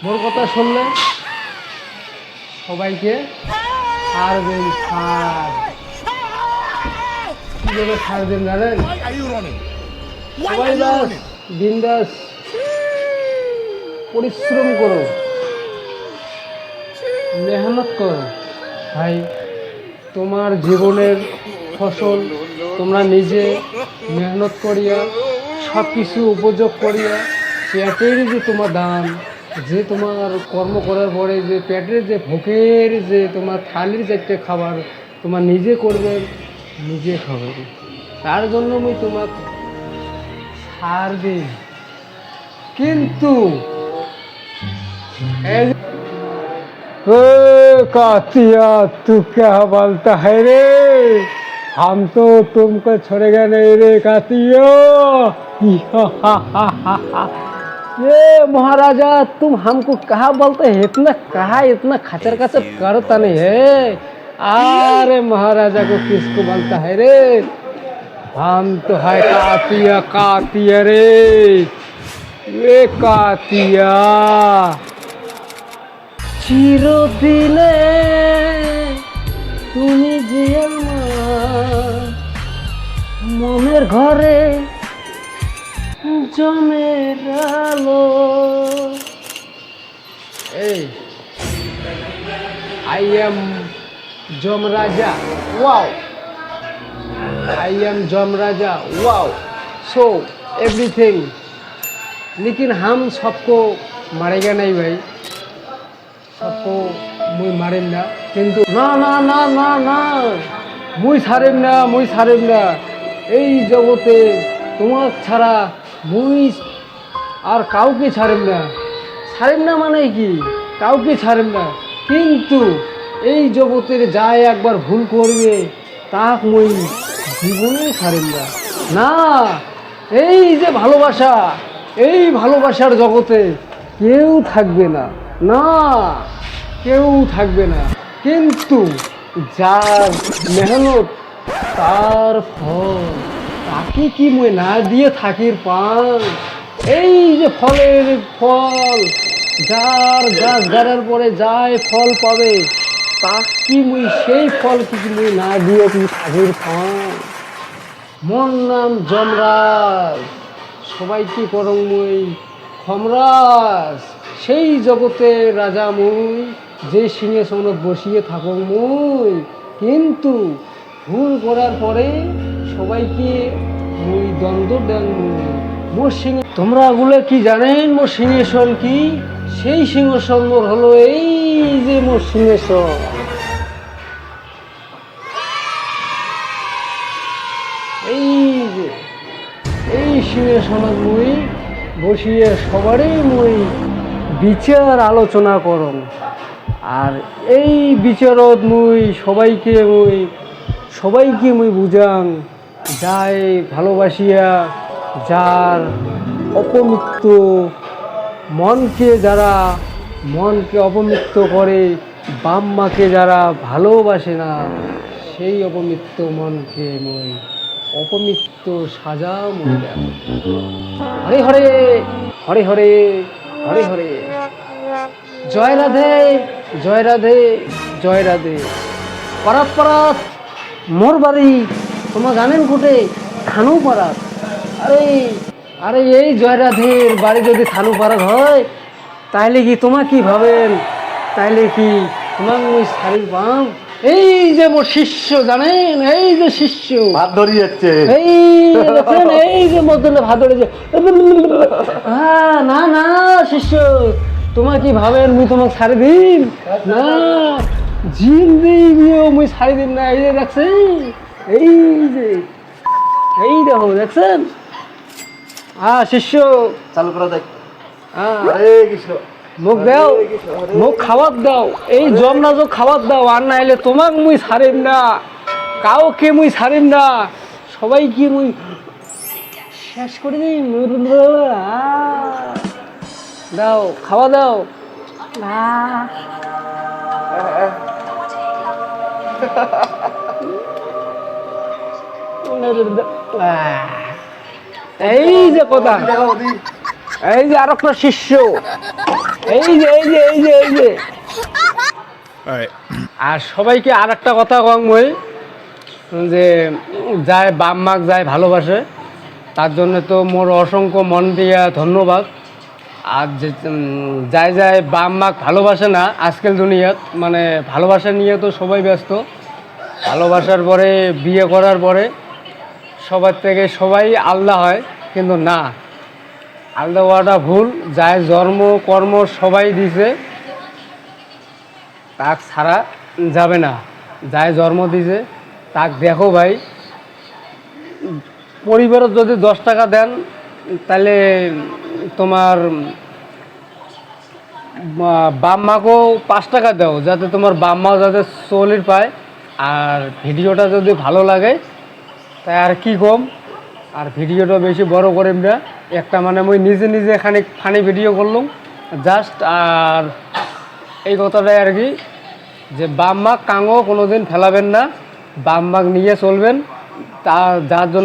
মোর কথা শুনলে সবাইকে ছাড়বেন, কিভাবে ছাড়বেন জানেন? সবাই বাস বিন্দাস পরিশ্রম করো, মেহনত করো ভাই। তোমার জীবনের ফসল তোমরা নিজে মেহনত করিয়া সব কিছু উপযোগ করিয়া পেটের যে তোমার দান, যে তোমার কর্ম করার পরে যে পেটের যে ভোকের যে তোমার থালির যে একটা খাবার তোমার নিজে করবে, নিজে খাবে। তার জন্য আমি তোমার ছাড় দিই। কিন্তু कातिया तू क्या बोलता है रे? हम तो तुमको छोड़ेगा नहीं रे कातिया। ये महाराजा तुम हमको कहा बोलते है? इतना खचर खचर करता नहीं है। अरे महाराजा को किसको बोलता है रे? हम तो है कातिया रे, ये कातिया। চিরদিনে তুমি যে আমার মনের ঘরে জমে আলো। এই I am Jomraja, wow, I am Jomraja, wow, so everything, लेकिन हम सबको मारेगा नहीं भाई, सबको मुई मारिम ना। किंतु ना ना ना ना ना मुई ছাড়িম না। এই জগতে তোমার ছাড়া মুই আর কাউকে ছাড়িম না মানে কি? কাউকে ছাড়িম না। কিন্তু এই জগতের যায় একবার ভুল করবে তাক মুই জীবনে ছাড়িম না। এই যে ভালোবাসা, এই ভালোবাসার জগতে কেউ থাকবে না, না কেউ থাকবে না। কিন্তু যার মেহনত তার ফল, তাকে কি মুই না দিয়ে থাকির পান? এই যে ফলের ফল, যার গাছ গাড়ার পরে যায় ফল পাবে, তাকে কি মুই সেই ফল কি মুই না দিয়ে কি থাকির পান? মোর নাম যমরাজ, সবাইকে করং মুই খমরাজ। সেই জগতের রাজা মুই, যে সিংহাসনত বসিয়ে থাকো মুই। কিন্তু ভুল করার পরে সবাইকে মুই দ্বন্দ্ব দেন মুই। মোর সিংহ তোমরা ওগুলো কি জানেন? মোর সিংহাসন কি? সেই সিংহাসন মোর হলো এই যে মোর সিংহাসন। এই যে এই সিংহাসনত মুই বসিয়ে সবারই মুই বিচার আলোচনা করম। আর এই বিচারত মুই সবাইকে মুই বুঝাং, যায় ভালোবাসিয়া যার অপমৃত্য মনকে অপমৃত্য করে, বাপ মাকে যারা ভালোবাসে না, সেই অপমৃত্য মনকে মুই অপমৃত্য সাজা মুই দেব। হরে হরে হরে হরে হরে হরে, জয় রাধে জয় রাধে জয় রাধে। পারাত মোর বাড়ি তোমরা জানেন কোটে? থানু পাড়াত। আরে এই জয় রাধের বাড়ি যদি থানু পাড়াত হয়, তাইলে কি তোমার কি ভাবেন? তাইলে কি তোমার ওই শাড়ির পাম? এই যে মোর শিষ্য জানেন, এই যে শিষ্য ভাত ধরিয়ে যাচ্ছে, এই যে মধ্যে ভাত ধরেছে। হ্যাঁ না না শিষ্য, তোমার কি ভাবেন মুই তোমাকে ছাড়ি দিন? না, জিন্দিগিও মুই ছাড়ি দিন না। এই যে দেখছেন, এই দেখো দেখছেন। হ্যাঁ শিষ্য চালু করে দেখ। মুখ দাও, মুখ খাবার দাও, এই যমরাজও খাবার দাও। আর না হলে তোমাক মুই ছাড়িম না, কাউকে মুই ছাড়িম না, সবাইকে মুই শেষ করে দিই। দাও খাওয়া দাও। এই যে কথা, এই যে আর একটা শিষ্য এই যে Alright. আর সবাইকে আর একটা কথা কম মই যে যায় বাপ মাক যায় ভালোবাসে তার জন্য তো মোর অসংখ্য মন দিয়া ধন্যবাদ। আর যে যায় যায় বাপ মাক ভালোবাসে না আজকাল দুনিয়াত, মানে ভালোবাসা নিয়ে তো সবাই ব্যস্ত। ভালোবাসার পরে বিয়ে করার পরে সবার থেকে সবাই আলাদা হয়, কিন্তু না, আলাদা হওয়াটা ভুল। যায় জন্ম কর্ম সবাই দিছে, তাক ছাড়া যাবে না। যায় জন্ম দিছে তাক দেখো ভাই, পরিবারের যদি 10 টাকা দেন তাহলে তোমার বাপ মাকেও 5 টাকা দাও, যাতে তোমার বাপ মাও যাতে চলির পায়। আর ভিডিওটা যদি ভালো লাগে তাই আর কি কম, আর ভিডিওটা বেশি বড় করিম না, একটা মানে আমি নিজে নিজে খানিক ফানি ভিডিও করলাম জাস্ট। আর এই কথাটাই আর কি, যে বাপ মা কাঙও কোনো দিন ফেলাবেন না, বাপ মাক নিয়ে চলবেন, তা যার জন্য